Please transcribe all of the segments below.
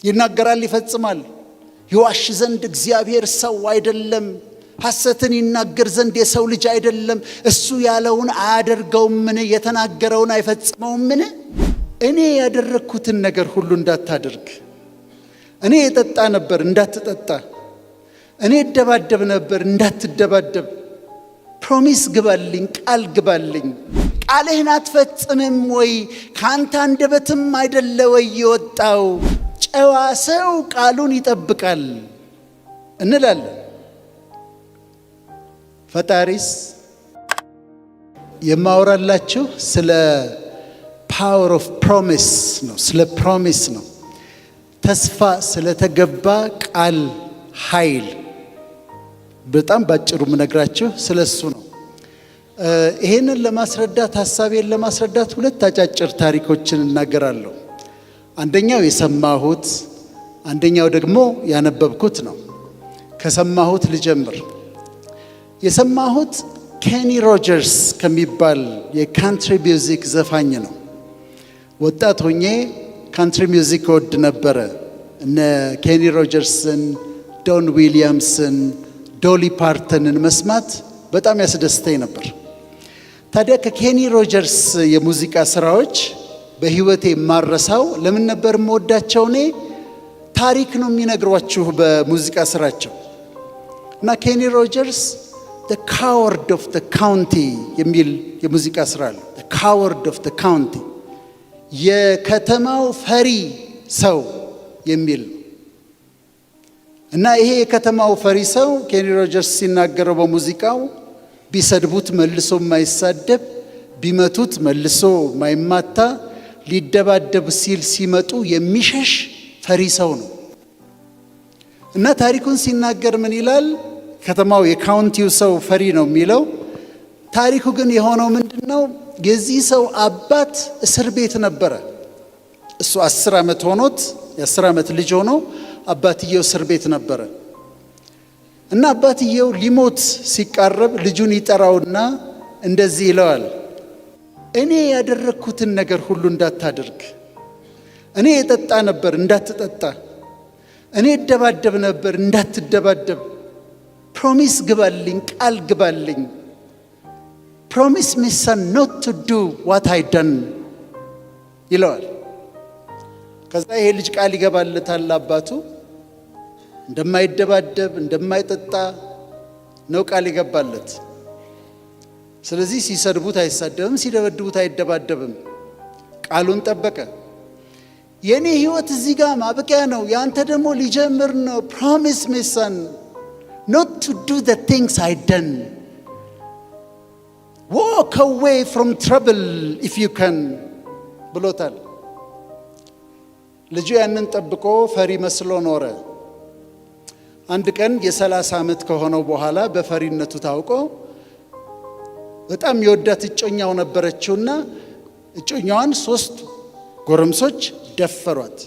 ይናገራል ይፈጽማል። ይዋሽ ዘንድ እግዚአብሔር ሰው አይደለም፣ ሐሰትን ይናገር ዘንድ የሰው ልጅ አይደለም። እሱ ያለውን አያደርገውምን? የተናገረውን አይፈጽመውምን? እኔ ያደረኩትን ነገር ሁሉ እንዳታደርግ፣ እኔ የጠጣ ነበር እንዳትጠጣ፣ እኔ እደባደብ ነበር እንዳትደባደብ፣ ፕሮሚስ ግባልኝ፣ ቃል ግባልኝ። ቃልህን አትፈጽምም ወይ? ካንተ አንደበትም አይደለ ወይ የወጣው? ጨዋ ሰው ቃሉን ይጠብቃል እንላለን። ፈጣሪስ የማወራላችሁ ስለ ፓወር ኦፍ ፕሮሚስ ነው፣ ስለ ፕሮሚስ ነው። ተስፋ ስለተገባ ቃል ኃይል በጣም ባጭሩ ምነግራችሁ ስለሱ ነው። ይሄንን ለማስረዳት ሐሳቤን ለማስረዳት ሁለት አጫጭር ታሪኮችን እናገራለሁ። አንደኛው የሰማሁት፣ አንደኛው ደግሞ ያነበብኩት ነው። ከሰማሁት ልጀምር። የሰማሁት ኬኒ ሮጀርስ ከሚባል የካንትሪ ሚውዚክ ዘፋኝ ነው። ወጣት ሆኜ ካንትሪ ሚውዚክ ወድ ነበረ። እነ ኬኒ ሮጀርስን፣ ዶን ዊሊያምስን፣ ዶሊ ፓርተንን መስማት በጣም ያስደስተኝ ነበር። ታዲያ ከኬኒ ሮጀርስ የሙዚቃ ስራዎች በህይወቴ የማረሳው ለምን ነበር የምወዳቸው? እኔ ታሪክ ነው የሚነግሯችሁ በሙዚቃ ስራቸው። እና ኬኒ ሮጀርስ The Coward of the County የሚል የሙዚቃ ስራ አለ። The Coward of the County የከተማው ፈሪ ሰው የሚል እና ይሄ የከተማው ፈሪ ሰው ኬኒ ሮጀርስ ሲናገረው በሙዚቃው ቢሰድቡት መልሶ የማይሳደብ፣ ቢመቱት መልሶ የማይማታ፣ ሊደባደብ ሲል ሲመጡ የሚሸሽ ፈሪ ሰው ነው። እና ታሪኩን ሲናገር ምን ይላል? ከተማው የካውንቲው ሰው ፈሪ ነው የሚለው። ታሪኩ ግን የሆነው ምንድነው? የዚህ ሰው አባት እስር ቤት ነበረ። እሱ 10 ዓመት ሆኖት የ10 ዓመት ልጅ ሆኖ አባትየው እስር ቤት ነበረ። እና አባትየው ሊሞት ሲቃረብ ልጁን ይጠራውና እንደዚህ ይለዋል፣ እኔ ያደረኩትን ነገር ሁሉ እንዳታደርግ፣ እኔ የጠጣ ነበር እንዳትጠጣ፣ እኔ እደባደብ ነበር እንዳትደባደብ፣ ፕሮሚስ ግባልኝ፣ ቃል ግባልኝ። ፕሮሚስ ሚ ሰን ኖት ቱ ዱ ዋት አይ ደን ይለዋል። ከዛ ይሄ ልጅ ቃል ይገባለታል አባቱ እንደማይደባደብ እንደማይጠጣ ነው ቃል ይገባለት። ስለዚህ ሲሰድቡት አይሳደብም፣ ሲደበድቡት አይደባደብም። ቃሉን ጠበቀ። የኔ ህይወት እዚህ ጋር ማብቂያ ነው፣ ያንተ ደግሞ ሊጀምር ነው። ፕሮሚስ ሚ ሰን not to do the things I done. Walk away from trouble if you can ብሎታል። ልጁ ያንን ጠብቆ ፈሪ መስሎ ኖረ። አንድ ቀን የ30 ዓመት ከሆነው በኋላ በፈሪነቱ ታውቆ በጣም የወዳት እጮኛው ነበረችውና እጮኛዋን 3 ጎረምሶች ደፈሯት።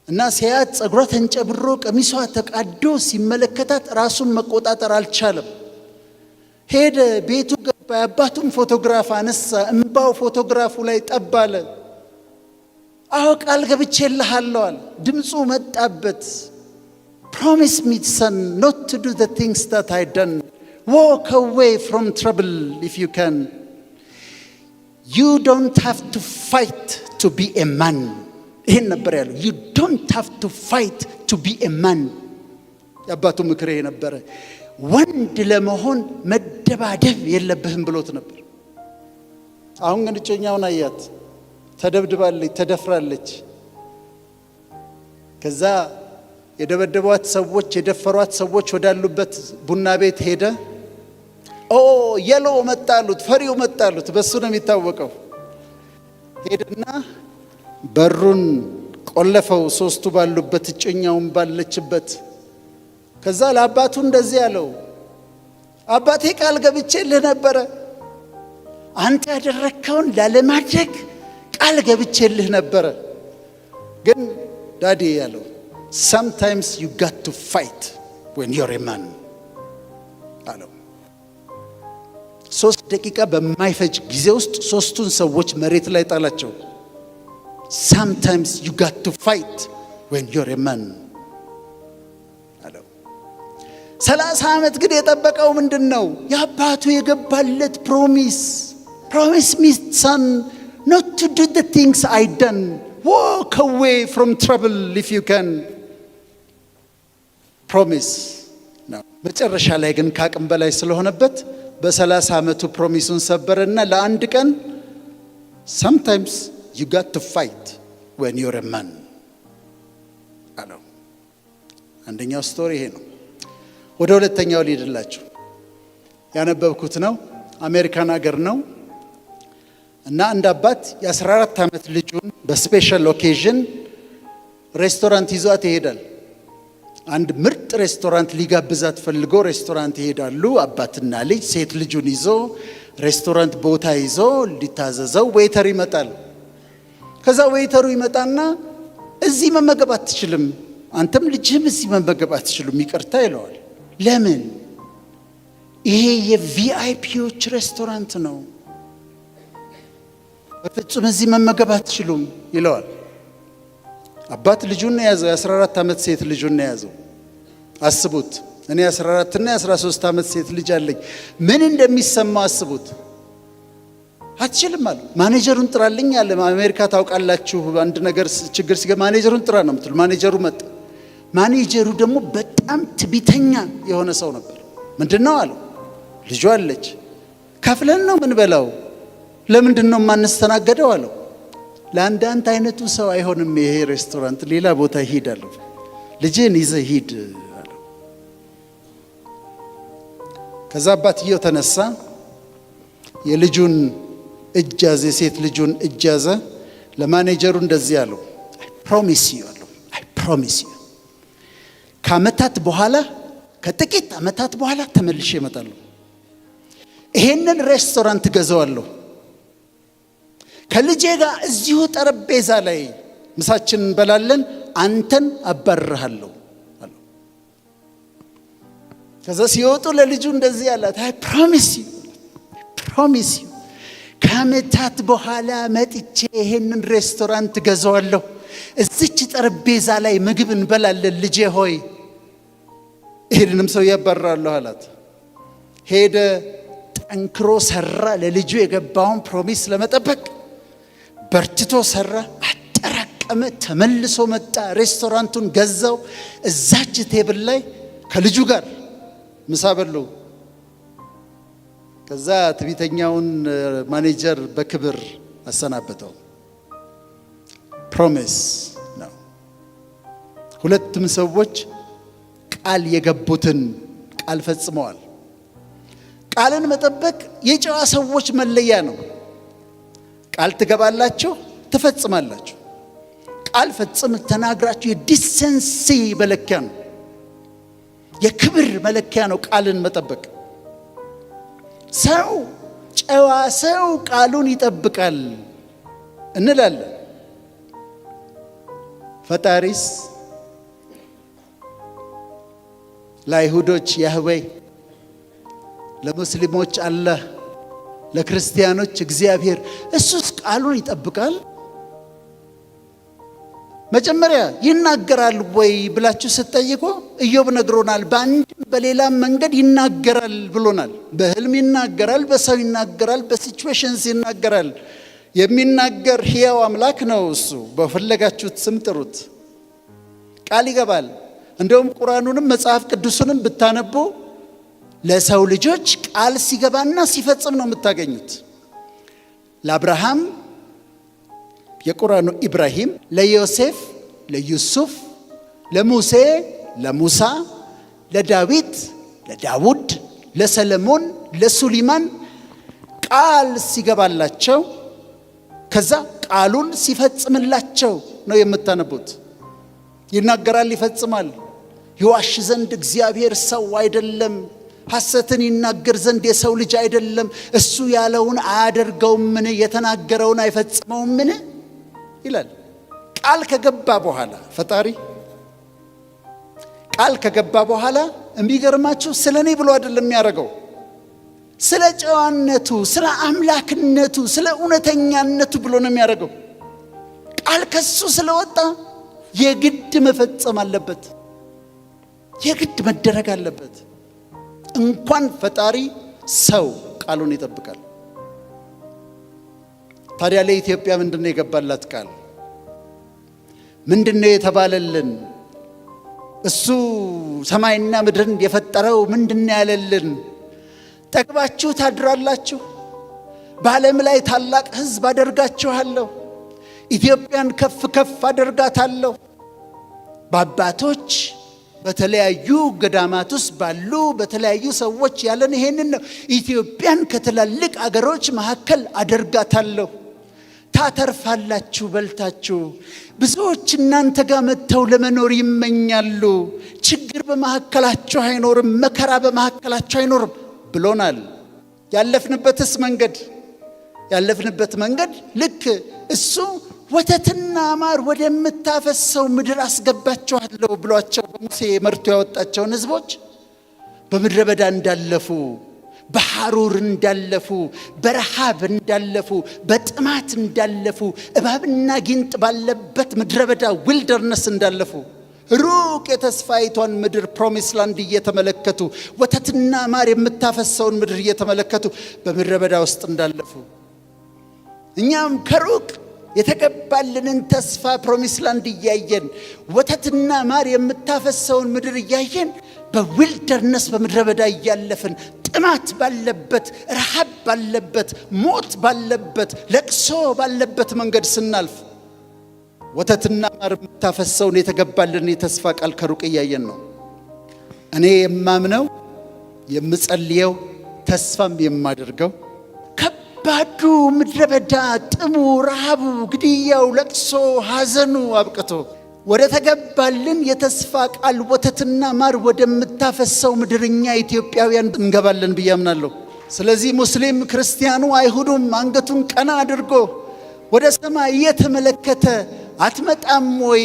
እና ሲያት ጸጉሯ ተንጨብሮ ቀሚሷ ተቃዶ ሲመለከታት ራሱን መቆጣጠር አልቻለም። ሄደ፣ ቤቱ ገባ፣ የአባቱን ፎቶግራፍ አነሳ። እንባው ፎቶግራፉ ላይ ጠባለ። አዎ ቃል ገብቼልሃለሁ አለ። ድምፁ መጣበት። ፕሮሚስ ሚ ሰን ኖት ቱ ዱ ዘ ቲንግስ ዛት አይ ደን ዋክ አዌይ ፍሮም ትረብል ኢፍ ዩ ካን ዩ ዶንት ሃቭ ቱ ፋይት ቱ ቢ ኤ ማን። ይሄን ነበር ያለው። you don't have to fight to be a man። የአባቱ ምክር ይሄ ነበረ። ወንድ ለመሆን መደባደብ የለብህም ብሎት ነበር። አሁን ግን እጮኛውን አያት፣ ተደብድባለች፣ ተደፍራለች። ከዛ የደበደቧት ሰዎች የደፈሯት ሰዎች ወዳሉበት ቡና ቤት ሄደ። የሎ መጣሉት፣ ፈሪው መጣሉት፣ በሱ ነው የሚታወቀው። ሄደና በሩን ቆለፈው፣ 3ቱ ባሉበት እጮኛውን ባለችበት። ከዛ ለአባቱ እንደዚህ ያለው፣ አባቴ ቃል ገብቼልህ ነበረ፣ አንተ ያደረከውን ላለማድረግ ቃል ገብቼልህ ነበረ። ግን ዳዲ ያለው sometimes you got to fight when you're a man አለው። 3 ደቂቃ በማይፈጅ ጊዜ ውስጥ 3ቱን ሰዎች መሬት ላይ ጣላቸው። sometimes you got to fight when you're a man አለው። 30 ዓመት ግን የጠበቀው ምንድነው? የአባቱ የገባለት promise me son not to do the things I done. Walk away from trouble if you can. promise ነው። መጨረሻ ላይ ግን ካቅም በላይ ስለሆነበት በ30 ዓመቱ ፕሮሚሱን ሰበረና ለአንድ ቀን sometimes you got to fight when you're a man አለው። አንደኛው ስቶሪ ይሄ ነው። ወደ ሁለተኛው ልሂድላችሁ። ያነበብኩት ነው፣ አሜሪካን ሀገር ነው እና አንድ አባት የ14 ዓመት ልጁን በስፔሻል ኦኬዥን ሬስቶራንት ይዟት ይሄዳል። አንድ ምርጥ ሬስቶራንት ሊጋብዛት ፈልጎ ሬስቶራንት ይሄዳሉ። አባትና ልጅ ሴት ልጁን ይዞ ሬስቶራንት ቦታ ይዞ ሊታዘዘው ዌይተር ይመጣል። ከዛ ዌይተሩ ይመጣና እዚህ መመገብ አትችልም፣ አንተም ልጅህም እዚህ መመገብ አትችሉም ይቅርታ ይለዋል። ለምን? ይሄ የቪአይፒዎች ሬስቶራንት ነው፣ በፍጹም እዚህ መመገብ አትችሉም ይለዋል። አባት ልጁን ያዘው፣ የ14 ዓመት ሴት ልጁን ያዘው። አስቡት፣ እኔ 14 እና 13 ዓመት ሴት ልጅ አለኝ። ምን እንደሚሰማው አስቡት። አትችልም አለ። ማኔጀሩን ጥራልኝ አለ። አሜሪካ ታውቃላችሁ፣ አንድ ነገር ችግር ሲገባ ማኔጀሩን ጥራ ነው የምትሉ። ማኔጀሩ መጣ። ማኔጀሩ ደግሞ በጣም ትቢተኛ የሆነ ሰው ነበር። ምንድነው አለው። ልጇ አለች፣ ከፍለን ነው ምን በላው፣ ለምንድነው ማንስተናገደው አለው። ለአንዳንድ አይነቱ ሰው አይሆንም ይሄ ሬስቶራንት፣ ሌላ ቦታ ሂድ አለው። ልጅን ይዘህ ሂድ አለው። ከዛ አባትየው ተነሳ፣ የልጁን እጅ ያዘ፣ የሴት ልጁን እጅ ያዘ። ለማኔጀሩ እንደዚህ አለው፣ አይ ፕሮሚስ ዩ አለው፣ አይ ፕሮሚስ ዩ ከዓመታት በኋላ ከጥቂት ዓመታት በኋላ ተመልሼ እመጣለሁ፣ ይሄንን ሬስቶራንት ገዛዋለሁ፣ ከልጄ ጋር እዚሁ ጠረጴዛ ላይ ምሳችን እንበላለን፣ አንተን አባርሃለሁ አለው። ከዛ ሲወጡ ለልጁ እንደዚህ አላት፣ አይ ፕሮሚስ ዩ ከዓመታት በኋላ መጥቼ ይሄንን ሬስቶራንት ገዛዋለሁ፣ እዚች ጠረጴዛ ላይ ምግብ እንበላለን ልጄ ሆይ። ይሄንንም ሰው ያባርራለሁ አላት። ሄደ፣ ጠንክሮ ሰራ፣ ለልጁ የገባውን ፕሮሚስ ለመጠበቅ በርትቶ ሰራ፣ አጠራቀመ፣ ተመልሶ መጣ፣ ሬስቶራንቱን ገዛው። እዛች ቴብል ላይ ከልጁ ጋር ምሳ በሉ። ከዛ ትዕቢተኛውን ማኔጀር በክብር አሰናበተው። ፕሮሚስ ነው። ሁለቱም ሰዎች ቃል የገቡትን ቃል ፈጽመዋል። ቃልን መጠበቅ የጨዋ ሰዎች መለያ ነው። ቃል ትገባላችሁ፣ ትፈጽማላችሁ። ቃል ፈጽም ተናግራችሁ የዲሰንሲ መለኪያ ነው፣ የክብር መለኪያ ነው ቃልን መጠበቅ። ሰው ጨዋ ሰው ቃሉን ይጠብቃል እንላለን። ፈጣሪስ ለአይሁዶች ያህዌ፣ ለሙስሊሞች አላህ፣ ለክርስቲያኖች እግዚአብሔር፣ እሱስ ቃሉን ይጠብቃል? መጀመሪያ ይናገራል ወይ ብላችሁ ስትጠይቁ ኢዮብ ነግሮናል። በአንድም በሌላም መንገድ ይናገራል ብሎናል። በህልም ይናገራል፣ በሰው ይናገራል፣ በሲቹዌሽንስ ይናገራል። የሚናገር ሕያው አምላክ ነው እሱ። በፈለጋችሁት ስም ጥሩት። ቃል ይገባል። እንደውም ቁርአኑንም መጽሐፍ ቅዱስንም ብታነቡ ለሰው ልጆች ቃል ሲገባና ሲፈጽም ነው የምታገኙት። ለአብርሃም የቁርአኑ ኢብራሂም፣ ለዮሴፍ ለዩሱፍ፣ ለሙሴ ለሙሳ፣ ለዳዊት ለዳውድ፣ ለሰለሞን ለሱሊማን ቃል ሲገባላቸው ከዛ ቃሉን ሲፈጽምላቸው ነው የምታነቡት። ይናገራል፣ ይፈጽማል። ይዋሽ ዘንድ እግዚአብሔር ሰው አይደለም፣ ሐሰትን ይናገር ዘንድ የሰው ልጅ አይደለም። እሱ ያለውን አያደርገውምን? የተናገረውን አይፈጽመውምን? ይላል። ቃል ከገባ በኋላ ፈጣሪ ቃል ከገባ በኋላ የሚገርማችሁ ስለኔ ብሎ አይደለም የሚያደርገው፣ ስለ ጨዋነቱ፣ ስለ አምላክነቱ፣ ስለ እውነተኛነቱ ብሎ ነው የሚያደርገው። ቃል ከሱ ስለወጣ የግድ መፈጸም አለበት፣ የግድ መደረግ አለበት። እንኳን ፈጣሪ ሰው ቃሉን ይጠብቃል። ታዲያ ለኢትዮጵያ ምንድነው የገባላት ቃል? ምንድነው የተባለልን? እሱ ሰማይና ምድርን የፈጠረው ምንድነው ያለልን? ጠግባችሁ ታድራላችሁ፣ በዓለም ላይ ታላቅ ሕዝብ አደርጋችኋለሁ፣ ኢትዮጵያን ከፍ ከፍ አደርጋታለሁ። በአባቶች በተለያዩ ገዳማት ውስጥ ባሉ በተለያዩ ሰዎች ያለን ይሄንን ነው። ኢትዮጵያን ከትላልቅ አገሮች መካከል አደርጋታለሁ። ታተርፋላችሁ በልታችሁ። ብዙዎች እናንተ ጋር መጥተው ለመኖር ይመኛሉ። ችግር በመካከላችሁ አይኖርም፣ መከራ በመካከላችሁ አይኖርም ብሎናል። ያለፍንበት መንገድ ልክ እሱ ወተትና ማር ወደምታፈሰው ምድር አስገባችኋለሁ ብሏቸው በሙሴ መርቶ ያወጣቸውን ሕዝቦች በምድረ በዳ እንዳለፉ፣ በሐሩር እንዳለፉ፣ በረሃብ እንዳለፉ፣ በጥማት እንዳለፉ፣ እባብና ጊንጥ ባለበት ምድረ በዳ ዊልደርነስ እንዳለፉ፣ ሩቅ የተስፋይቷን ምድር ፕሮሚስ ላንድ እየተመለከቱ ወተትና ማር የምታፈሰውን ምድር እየተመለከቱ በምድረ በዳ ውስጥ እንዳለፉ እኛም ከሩቅ የተገባልንን ተስፋ ፕሮሚስ ላንድ እያየን ወተትና ማር የምታፈሰውን ምድር እያየን በዊልደርነስ በምድረ በዳ እያለፍን ጥማት ባለበት፣ ረሃብ ባለበት፣ ሞት ባለበት፣ ለቅሶ ባለበት መንገድ ስናልፍ ወተትና ማር የምታፈሰውን የተገባልን የተስፋ ቃል ከሩቅ እያየን ነው። እኔ የማምነው የምጸልየው ተስፋም የማደርገው ባዱ ምድረ በዳ ጥሙ፣ ረሃቡ፣ ግድያው፣ ለቅሶ፣ ሐዘኑ አብቅቶ ወደ ተገባልን የተስፋ ቃል ወተትና ማር ወደምታፈሰው ምድርኛ ኢትዮጵያውያን እንገባለን ብዬ አምናለሁ። ስለዚህ ሙስሊም ክርስቲያኑ፣ አይሁዱም አንገቱን ቀና አድርጎ ወደ ሰማይ እየተመለከተ አትመጣም ወይ?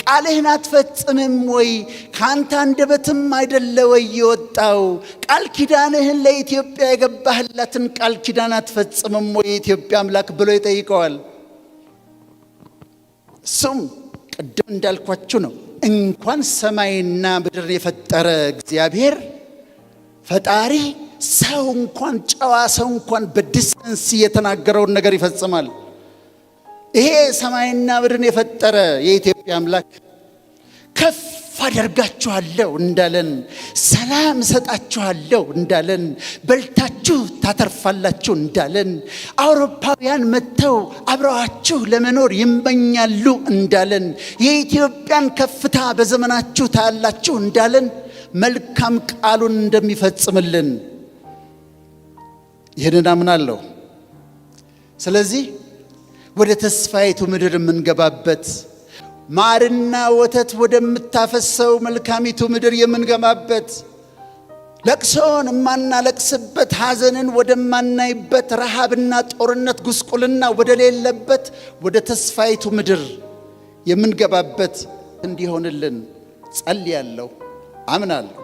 ቃልህን አትፈጽምም ወይ? ካንተ አንደበትም አይደለ ወይ የወጣው? ቃል ኪዳንህን ለኢትዮጵያ የገባህላትን ቃል ኪዳን አትፈጽምም ወይ የኢትዮጵያ አምላክ ብሎ ይጠይቀዋል። እሱም ቅድም እንዳልኳችሁ ነው። እንኳን ሰማይና ምድር የፈጠረ እግዚአብሔር ፈጣሪ ሰው እንኳን ጨዋ ሰው እንኳን በዲስታንስ የተናገረውን ነገር ይፈጽማል። ይሄ ሰማይና ምድርን የፈጠረ የኢትዮጵያ አምላክ ከፍ አደርጋችኋለሁ እንዳለን፣ ሰላም እሰጣችኋለሁ እንዳለን፣ በልታችሁ ታተርፋላችሁ እንዳለን፣ አውሮፓውያን መጥተው አብረዋችሁ ለመኖር ይመኛሉ እንዳለን፣ የኢትዮጵያን ከፍታ በዘመናችሁ ታያላችሁ እንዳለን መልካም ቃሉን እንደሚፈጽምልን ይህንን አምናለሁ። ስለዚህ ወደ ተስፋይቱ ምድር የምንገባበት ማርና ወተት ወደምታፈሰው መልካሚቱ ምድር የምንገባበት ለቅሶን የማናለቅስበት፣ ሐዘንን ወደማናይበት፣ ረሃብና ጦርነት ጉስቁልና ወደሌለበት ወደ ተስፋይቱ ምድር የምንገባበት እንዲሆንልን ጸልያለሁ፣ አምናለሁ።